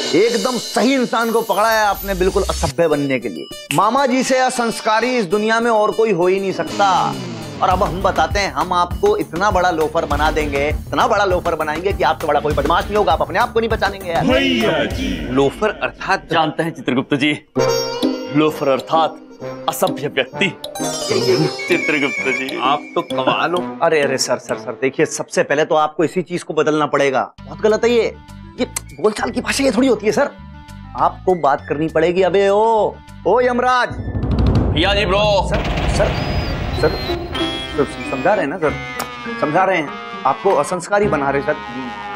एकदम सही इंसान को पकड़ा है आपने, बिल्कुल असभ्य बनने के लिए। मामा जी से असंस्कारी इस दुनिया में और कोई हो ही नहीं सकता। और अब हम बताते हैं, हम आपको इतना बड़ा लोफर बना देंगे, इतना बड़ा लोफर बनाएंगे कि आपसे बड़ा कोई बदमाश नहीं होगा, आप अपने आप को नहीं बचानेंगे यार। भैया जी, लोफर अर्थात जानते हैं चित्रगुप्त जी, लोफर अर्थात असभ्य व्यक्ति। चित्रगुप्त जी आप तो कमाल हो। अरे सर देखिए, सबसे पहले तो आपको इसी चीज को बदलना पड़ेगा। बहुत गलत है ये बोलचाल की भाषा ये थोड़ी होती है सर। आपको बात करनी पड़ेगी। अबे ओ यमराज। भैया जी ब्रो। सर समझा रहे हैं ना सर, समझा रहे हैं। आपको असंस्कारी बना रहे सर,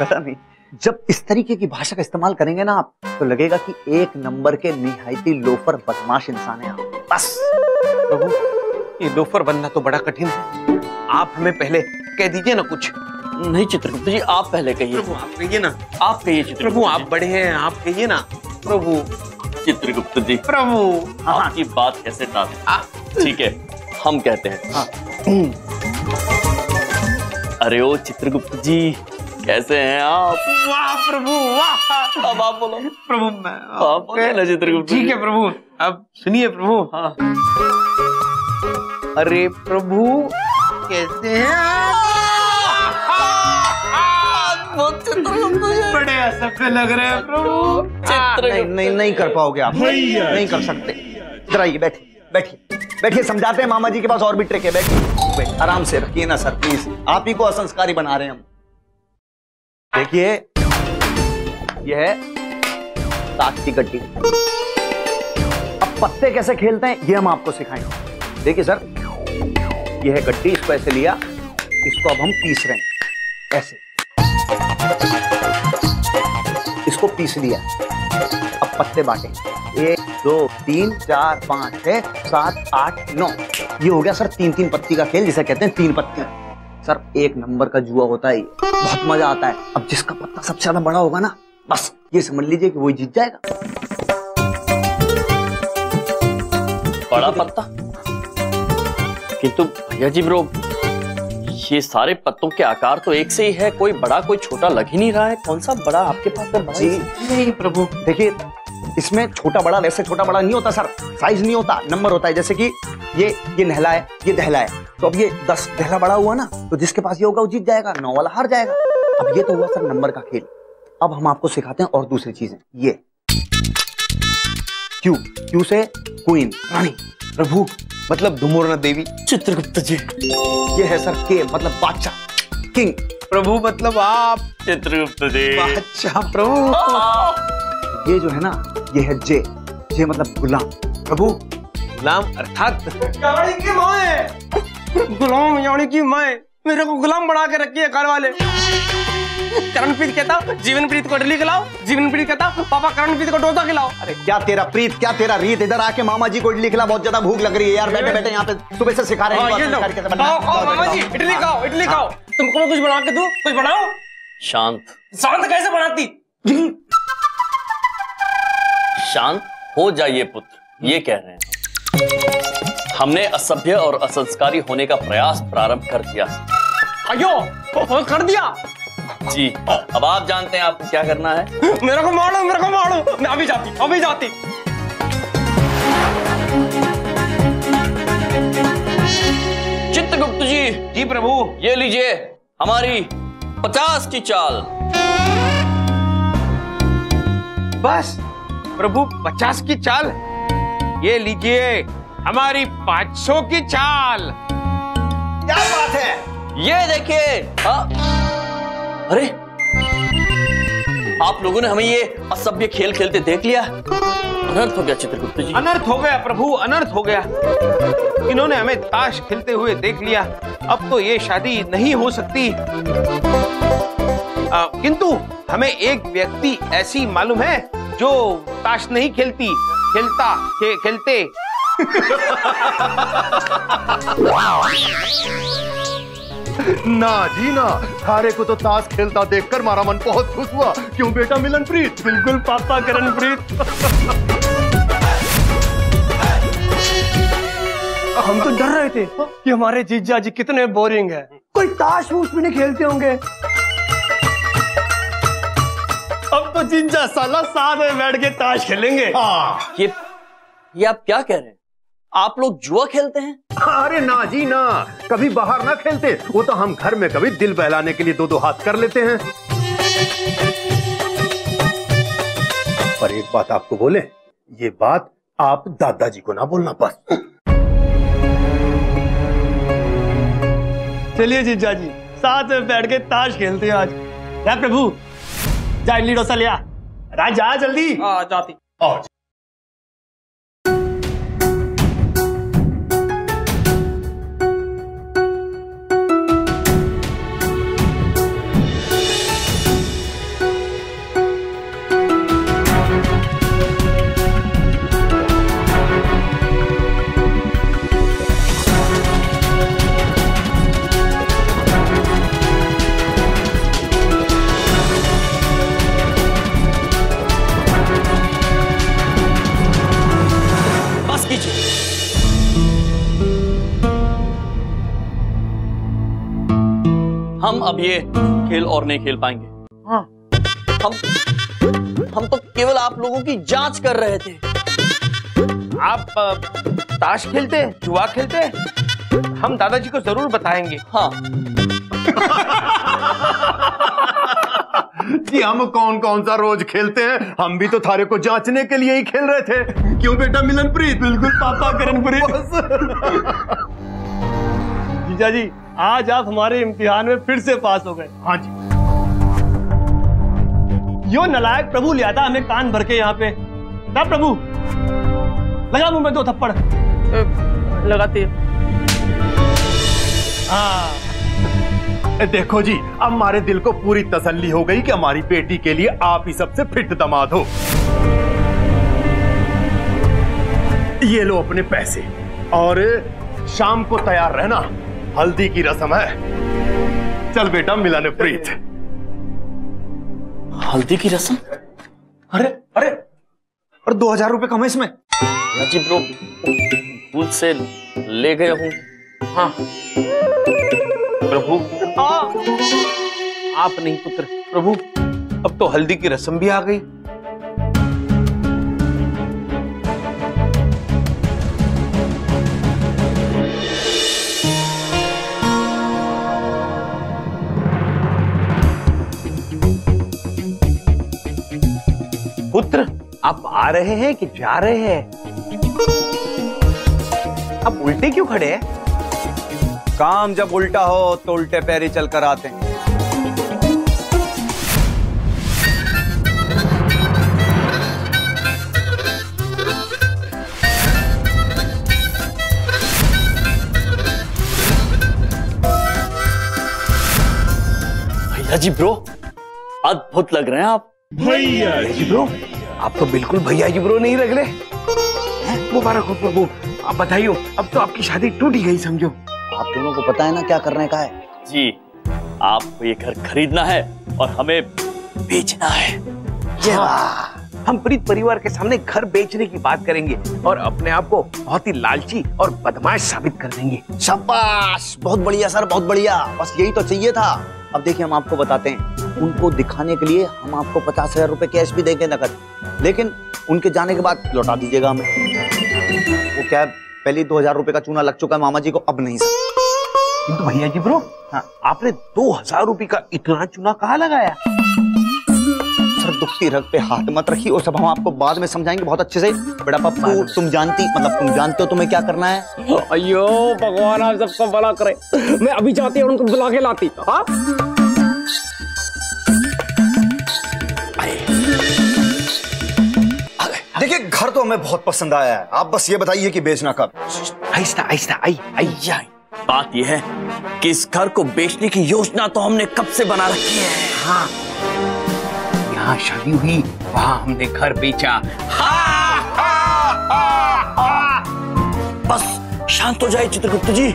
पता नहीं। जब इस तरीके की भाषा का इस्तेमाल करेंगे ना आप, तो लगेगा कि एक नंबर के निहायती लोफर बदमाश इंसान है आप। बस प्रभु, ये लोफर बनना तो बड़ा कठिन है। आप हमें पहले कह दीजिए ना कुछ। नहीं चित्रगुप्त जी आप पहले कहिए। प्रभु आप कहिए ना। आप कहिए चित्रगुप्त। प्रभु आप बड़े हैं, आप कहिए ना। प्रभु। चित्रगुप्त जी प्रभु आपकी बात कैसे टालें? ठीक है हम कहते हैं। हाँ। अरे ओ चित्रगुप्त जी कैसे हैं आप? वाह प्रभु वाह। अब आप बोलो। प्रभु आप बोले ना चित्रगुप्त जी। ठीक है प्रभु, अब सुनिए प्रभु। हाँ। अरे प्रभु कैसे हैं आप? बड़े असभ्य लग रहे हैं प्रभु। नहीं कर पाओगे आप, नहीं कर सकते। इधर आइए, बैठिए समझाते हैं। मामा जी के पास और भी ट्रिक है। बैठिए आराम से रखिए ना सर प्लीज, आप ही को असंस्कारी बना रहे हैं हम। देखिए यह है ताश की गड्डी। अब पत्ते कैसे खेलते हैं ये हम आपको सिखाएंगे। देखिए सर, यह है गड्डी, इसको ऐसे लिया, इसको अब हम पीस रहे हैं ऐसे। इसको पीस लिया, अब पत्ते बांटे 1 2 3 4 5 6 7 8 9। ये हो गया सर 3-3 पत्ती का खेल, जिसे कहते हैं 3 पत्ती। सर एक नंबर का जुआ होता है ये, बहुत मजा आता है। अब जिसका पत्ता सबसे ज्यादा बड़ा होगा ना, बस ये समझ लीजिए कि वही जीत जाएगा। बड़ा पत्ता? किंतु भैया जी ब्रो, ये सारे पत्तों के आकार तो एक से ही है, कोई बड़ा कोई छोटा लग ही नहीं रहा है। कौन सा बड़ा आपके पास है? जी नहीं प्रभु, देखिए इसमें छोटा बड़ा वैसे छोटा बड़ा नहीं होता सर, साइज नहीं होता, नंबर होता है। जैसे कि ये नहला है, ये दहला है, तो अब ये 10 दहला बड़ा हुआ ना, तो जिसके पास ये होगा वो जीत जाएगा, 9 वाला हार जाएगा। अब ये तो हुआ सर नंबर का खेल। अब हम आपको सिखाते हैं और दूसरी चीजें। ये क्यू से क्वीन, रानी। प्रभु मतलब धुमोरना देवी। चित्रगुप्त जी ये है सर के मतलब बादशाह, किंग। प्रभु मतलब आप। चित्रगुप्त जी बादशाह प्रभु। ये जो है ना, ये है जे मतलब गुलाम। प्रभु गुलाम अर्थात यानी की माए। गुलाम यानी की माए मेरे को गुलाम बना के रखी है घर वाले। करणप्रीत कहता जीवनप्रीत को इडली खिलाओ, जीवनप्रीत कहता पापा करणप्रीत को डोसा खिलाओ। अरे क्या तेरा प्रीत, क्या तेरा रीत, इधर आके मामा जी को इडली खिला, बहुत ज्यादा भूख लग रही है यार। बैठे बैठे यहाँ पे सुबह से सिखा रहे हैं। मामा जी इडली खाओ, इडली खाओ। तुमको मैं कुछ बना के दूं? कुछ बनाओ। शांत कैसे बनाती? शांत हो जाइए पुत्र, ये कह रहे हैं। हमने असभ्य और असंस्कारी होने का प्रयास प्रारंभ कर दिया। अयो कर दिया जी। अब आप जानते हैं आपको क्या करना है। मेरे को मारो, मेरे को मारो। मैं अभी जाती। चित्रगुप्त जी। जी प्रभु। ये लीजिए हमारी 50 की चाल। बस प्रभु 50 की चाल। ये लीजिए हमारी 500 की चाल। क्या बात है? ये देखिए। अरे आप लोगों ने हमें ये असभ्य खेल खेलते देख लिया। अनर्थ हो गया चित्रगुप्त जी। अनर्थ हो गया प्रभु, अनर्थ हो गया। इन्होंने हमें ताश खेलते हुए देख लिया, अब तो ये शादी नहीं हो सकती। किंतु हमें एक व्यक्ति ऐसी मालूम है जो ताश नहीं खेलते। ना जी ना, थारे को तो ताश खेलता देखकर हमारा मन बहुत खुश हुआ। क्यों बेटा मिलनप्रीत? बिल्कुल पापा करणप्रीत। हम तो डर रहे थे कि हमारे जीजा जी कितने बोरिंग है, कोई ताश वूश भी नहीं खेलते होंगे। अब तो तो जिंजा साला साथ में बैठ के ताश खेलेंगे। हाँ। ये आप क्या कह रहे हैं? आप लोग जुआ खेलते हैं? अरे ना जी ना, कभी बाहर ना खेलते, वो तो हम घर में कभी दिल बहलाने के लिए दो दो हाथ कर लेते हैं। पर एक बात आपको बोले, ये बात आप दादाजी को ना बोलना बस। चलिए जीजा जी, साथ में बैठ के ताश खेलते हैं आज। या प्रभु, जा इडली डोसा ले आ। राजा जल्दी। जाती। आओ। हम अब ये खेल और नहीं खेल पाएंगे। हाँ। हम तो केवल आप लोगों की जांच कर रहे थे। आप ताश खेलते, जुआ खेलते, हम दादाजी को जरूर बताएंगे। हाँ। जी हम कौन कौन सा रोज खेलते हैं, हम भी तो थारे को जांचने के लिए ही खेल रहे थे। क्यों बेटा मिलनप्रीत? बिल्कुल पापा करणप्रीत। जीजा जी, आज आप हमारे इम्तिहान में फिर से पास हो गए। हाँ जी। यो नलायक प्रभु लिया था हमें कान भर के यहाँ पे। ना प्रभु, लगा मुंह में 2 थप्पड़। लगाते। हाँ। देखो जी, अब हमारे दिल को पूरी तसल्ली हो गई कि हमारी बेटी के लिए आप ही सबसे फिट दामाद हो। ये लो अपने पैसे, और शाम को तैयार रहना, हल्दी की रस्म है। चल बेटा मिलनप्रीत। हल्दी की रस्म? अरे अरे, और 2000 रुपए कम है इसमें। जी ब्रो, भूल से ले गए हूँ। हाँ प्रभु। आप नहीं पुत्र। प्रभु, अब तो हल्दी की रस्म भी आ गई। पुत्र, आप आ रहे हैं कि जा रहे हैं? आप उल्टे क्यों खड़े हैं? काम जब उल्टा हो तो उल्टे पैर ही चलकर आते हैं। भैया जी ब्रो, अद्भुत लग रहे हैं आप। भैया जी ब्रो, आप तो बिल्कुल भैया जी ब्रो नहीं लग रहे। मुबारक हो प्रभु, आप बधाई, अब तो आपकी शादी टूट ही गई समझो। आप दोनों को पता है ना क्या करने का है? जी, आपको ये घर खरीदना है और हमें बेचना है। हाँ, हम प्रीत परिवार के सामने घर बेचने की बात करेंगे और अपने आप को बहुत ही लालची और बदमाश साबित कर देंगे। शाबाश, बहुत बढ़िया सर, बहुत बढ़िया। बस यही तो चाहिए था। अब देखिए, हम आपको बताते हैं, उनको दिखाने के लिए हम आपको 50,000 रुपए कैश भी देंगे नकद, लेकिन उनके जाने के बाद लौटा दीजिएगा हमें। वो क्या, पहले 2000 रुपए का चूना लग चुका है मामा जी को, अब नहीं सर। किंतु भैया जी ब्रो, हाँ, आपने 2000 रुपए का इतना चूना कहाँ लगाया? सर, दुखती रग पे हाथ मत रखिए, वो सब हम आपको बाद में समझाएंगे बहुत अच्छे से। बड़ा पप्पू, तुम जानते हो तुम्हें क्या करना है। अयो भगवान, आप सबको भला करे। मैं अभी चाहती हूँ उनको बुला के लाती। हाँ? देखिए, घर तो हमें बहुत पसंद आया है, आप बस ये बताइए कि बेचना कब। आहिस्ता आहिस्ता, आई। बात यह है कि इस घर को बेचने की योजना तो हमने कब से बना रखी है। हाँ, यहाँ शादी हुई, वहाँ हमने घर बेचा। बस शांत हो जाइए चित्रगुप्त जी।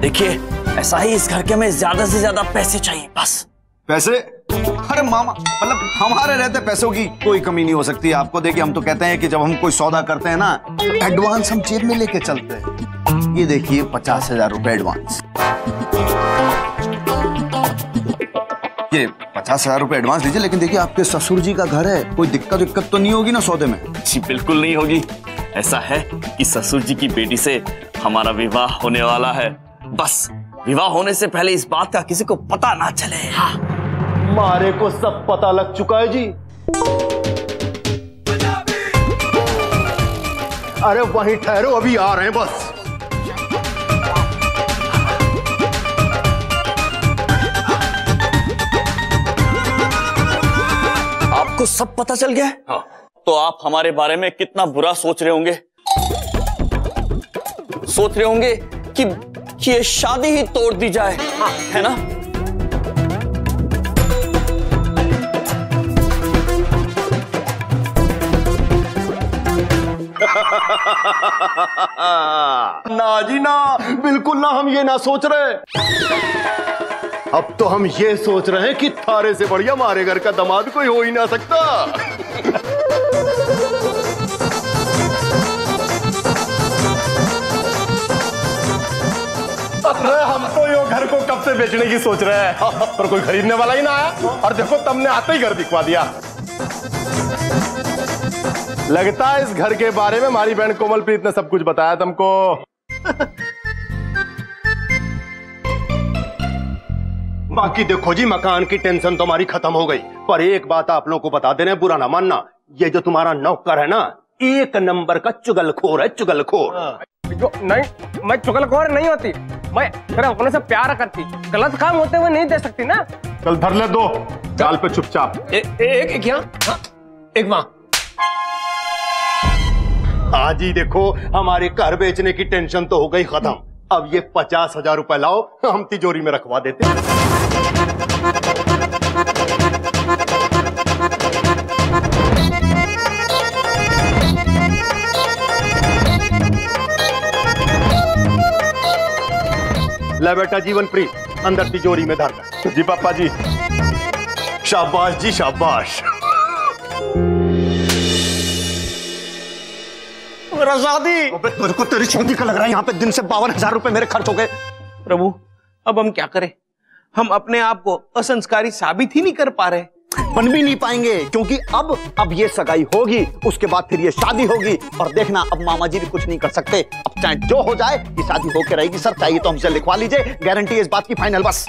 देखिए, ऐसा ही इस घर के हमें ज्यादा से ज्यादा पैसे चाहिए, बस। पैसे? अरे मामा, मतलब हमारे रहते पैसों की कोई कमी नहीं हो सकती आपको। देखिए, हम तो कहते हैं कि जब हम कोई सौदा करते हैं ना, तो एडवांस हम जेब में लेके चलते हैं। ये देखिए, 50,000 रुपए एडवांस। ये 50,000 रुपए एडवांस दीजिए, लेकिन देखिए आपके ससुर जी का घर है, कोई दिक्कत तो नहीं होगी ना सौदे में? जी बिल्कुल नहीं होगी। ऐसा है कि ससुर जी की बेटी से हमारा विवाह होने वाला है। बस विवाह होने से पहले इस बात का किसी को पता ना चले। हाँ। मारे को सब पता लग चुका है जी। अरे वहीं ठहरो, अभी आ रहे हैं बस। आपको सब पता चल गया है? हाँ। तो आप हमारे बारे में कितना बुरा सोच रहे होंगे। सोच रहे होंगे कि ये शादी ही तोड़ दी जाए। हाँ। है ना? ना जी ना, बिल्कुल ना, हम ये ना सोच रहे। अब तो हम ये सोच रहे हैं कि थारे से बढ़िया हमारे घर का दामाद कोई हो ही ना सकता। अरे हम तो यो घर को कब से बेचने की सोच रहे हैं, पर कोई खरीदने वाला ही ना आया। और देखो तुमने आते ही घर दिखवा दिया। लगता है इस घर के बारे में हमारी बहन कोमलप्रीत ने सब कुछ बताया तुमको। बाकी देखो जी, मकान की टेंशन तो हमारी खत्म हो गई, पर एक बात आप लोगों को बता देना, बुरा ना मानना, ये जो तुम्हारा नौकर है ना, एक नंबर का चुगलखोर है, चुगलखोर। नहीं, मैं चुगलखोर नहीं होती, मैं तेरे अपने से प्यार करती, गलत काम होते हुए नहीं दे सकती ना। चल धर ले दो, चाल पे चुपचाप। एक यहाँ, एक वहाँ। आज ही देखो, हमारे घर बेचने की टेंशन तो हो गई खत्म। अब ये 50,000 रुपए लाओ, हम तिजोरी में रखवा देते हैं। ले बेटा जीवनप्रीत, अंदर तिजोरी में धर। जी पापा जी। शाबाश जी शाबाश। मेरा शादी। तेरे को तेरी शादी का लग रहा है, यहाँ पे दिन से 52,000 रुपए मेरे खर्च हो गए। प्रभु, अब हम क्या करें? हम अपने आप को असंस्कारी साबित ही नहीं कर पा रहे। बन भी नहीं पाएंगे, क्योंकि अब ये सगाई होगी, उसके बाद फिर ये शादी होगी, और देखना अब मामा जी भी कुछ नहीं कर सकते। अब चाहे जो हो जाए, ये शादी होके रहेगी सर। चाहिए तो हमसे लिखवा लीजिए, गारंटी है इस बात की फाइनल। बस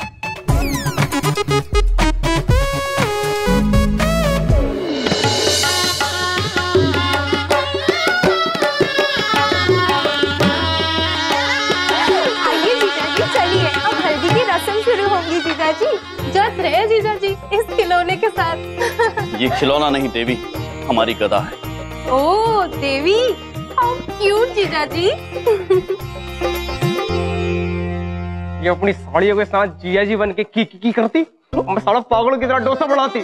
शुरू होंगी जीजाजी। जस रहे जीजाजी इस खिलौने के साथ। ये खिलौना नहीं देवी, हमारी गदा है। ओह देवी, हाउ क्यूट जीजाजी। ये अपनी साड़ियों के साथ जियाजी बन के की करती, मैं साला पागलों की तरह डोसा बनाती।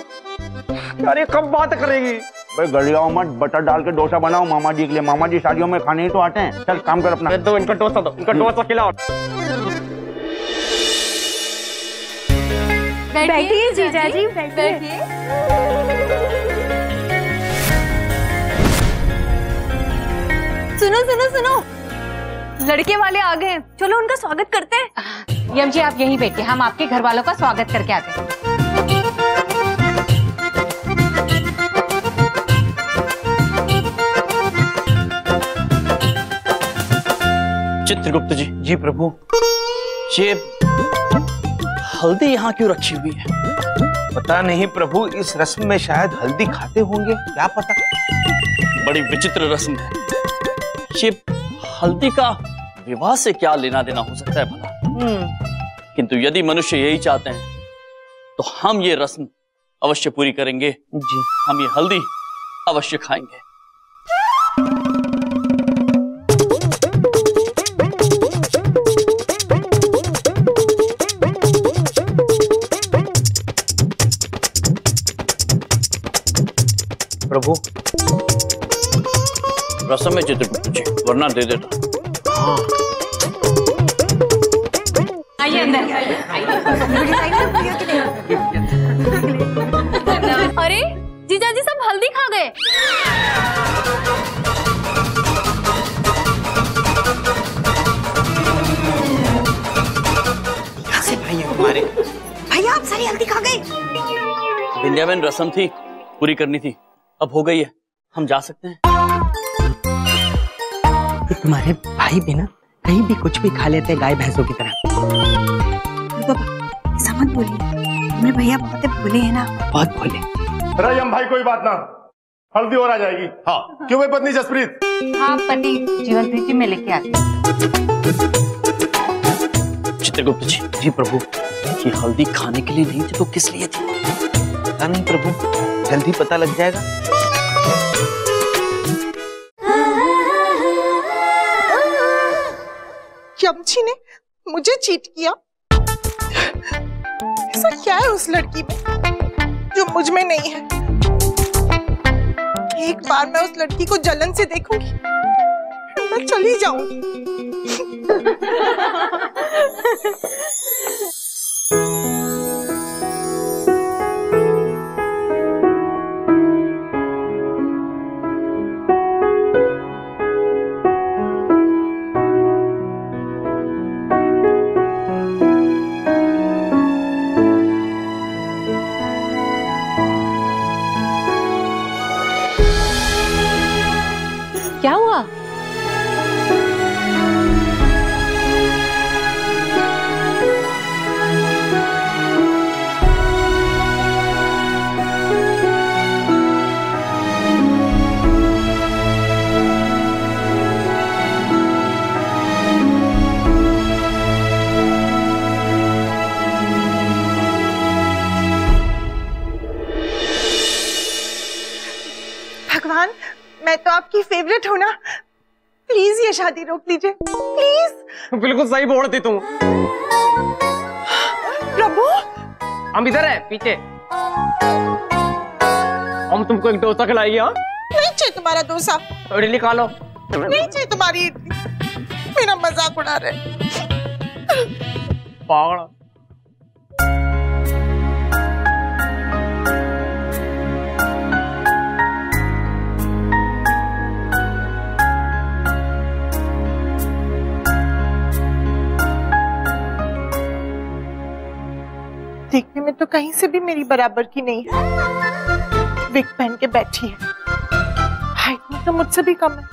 अरे कब बात करेगी? भाई गलियाओ मत, बटर डाल के डोसा बनाओ मामा जी के लिए। मामा जी शादियों में खाने ही तो आते हैं। चल काम कर अपना। दो इनका डोसा, दो इनका डोसा खिलाओ। बैठिए जीजाजी, बैठिए। सुनो सुनो सुनो, लड़के वाले आ गए, चलो उनका स्वागत करते हैं। यम जी आप यहीं बैठिए, हम आपके घर वालों का स्वागत करके आते हैं। चित्रगुप्त जी। जी प्रभु। ये हल्दी यहाँ क्यों रखी हुई है? पता नहीं प्रभु, इस रस्म में शायद हल्दी खाते होंगे, क्या पता। बड़ी विचित्र रस्म है ये। हल्दी का विवाह से क्या लेना देना हो सकता है भला? किंतु यदि मनुष्य यही चाहते हैं तो हम ये रस्म अवश्य पूरी करेंगे जी। हम ये हल्दी अवश्य खाएंगे। प्रभु रसम में चित्रगुप्त जी, वरना दे देता। हाँ। आइए अंदर। अरे जीजाजी सब हल्दी खा गए। कैसे भाई है हमारे? भैया भैया आप सारी हल्दी खा गए। बेंजामिन, रस्म थी, पूरी करनी थी, अब हो गई है, हम जा सकते हैं। तुम्हारे भाई भी ना कहीं भी कुछ भी खा लेते गाय भैंसों की तरह। बाबा ऐसा मत बोलिए, मेरे भैया बहुत भोले हैं ना। बहुत भोले। राजम भाई कोई बात ना, हल्दी और आ जाएगी। हाँ क्यों भाई पत्नी जसप्रीत? हाँ पति जीवनप्रीत जी में लेके आते। चित्रगुप्त जी। जी प्रभु। ये हल्दी खाने के लिए नहीं थी तो किस लिए थी? पता नहीं प्रभु, जल्दी पता लग जाएगा। यमची ने मुझे चीट किया। ऐसा क्या है उस लड़की में जो मुझ में नहीं है? एक बार मैं उस लड़की को जलन से देखूंगी, मैं चली जाऊंगी। क्या हुआ? भगवान, मैं तो आपकी फेवरेट हूँ ना, प्लीज ये शादी रोक लीजिए प्लीज। बिल्कुल सही बोलती तुम। प्रभु हम इधर है पीछे। हम तुमको एक डोसा खिलाएंगे। हाँ नहीं चाहिए तुम्हारा डोसा, इडली खा लो। नहीं चाहिए तुम्हारी इडली, मेरा मजाक उड़ा रहे। पागल। देखने में तो कहीं से भी मेरी बराबर की नहीं है। विग पहन के बैठी है, हाइट में तो मुझसे भी कम है,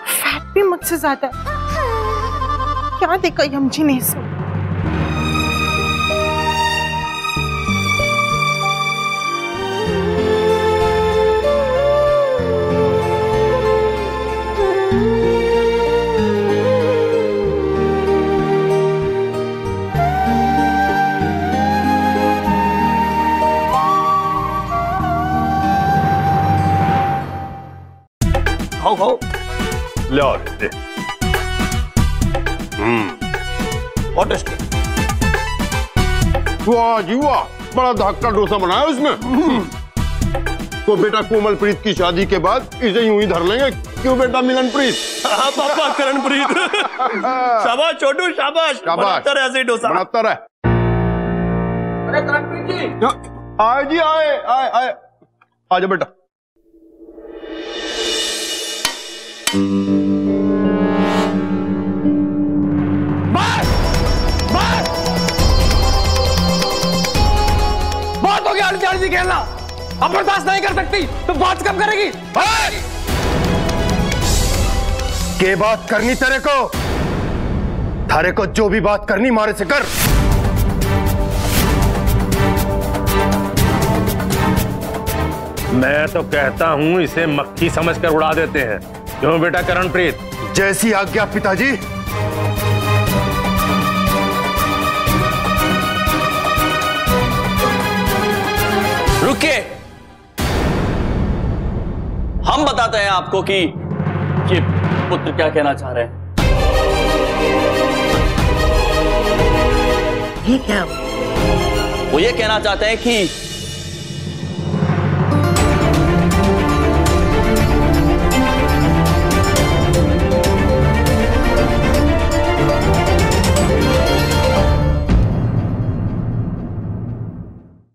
फैट भी मुझसे ज्यादा है। क्या देखा यमजी ने इसमें? खाओ खाओ। लो बहुत टेस्टी। वाह जी वाह, बड़ा धक्का डोसा बनाया उसमें। तो बेटा कोमलप्रीत की शादी के बाद इसे यूं ही धर लेंगे। क्यों बेटा मिलनप्रीत? हाँ पापा करणप्रीत। शाबाश छोटू शाबाश। शाबाश। बनाता रहे ऐसे डोसा। बनाता रहे। अरे करणप्रीत जी। आए जी आए आए आए, आजा बेटा। बहुत हो गया आलू खेलना, अब बर्दाश्त नहीं कर सकती तो बात कब करेगी? के बात करनी तेरे को? थारे को जो भी बात करनी मारे से कर। मैं तो कहता हूं इसे मक्खी समझकर उड़ा देते हैं। क्यों बेटा करणप्रीत? जैसी आज्ञा पिताजी। रुकिए, हम बताते हैं आपको कि ये पुत्र क्या कहना चाह रहे हैं। ये क्या? वो ये कहना चाहते हैं कि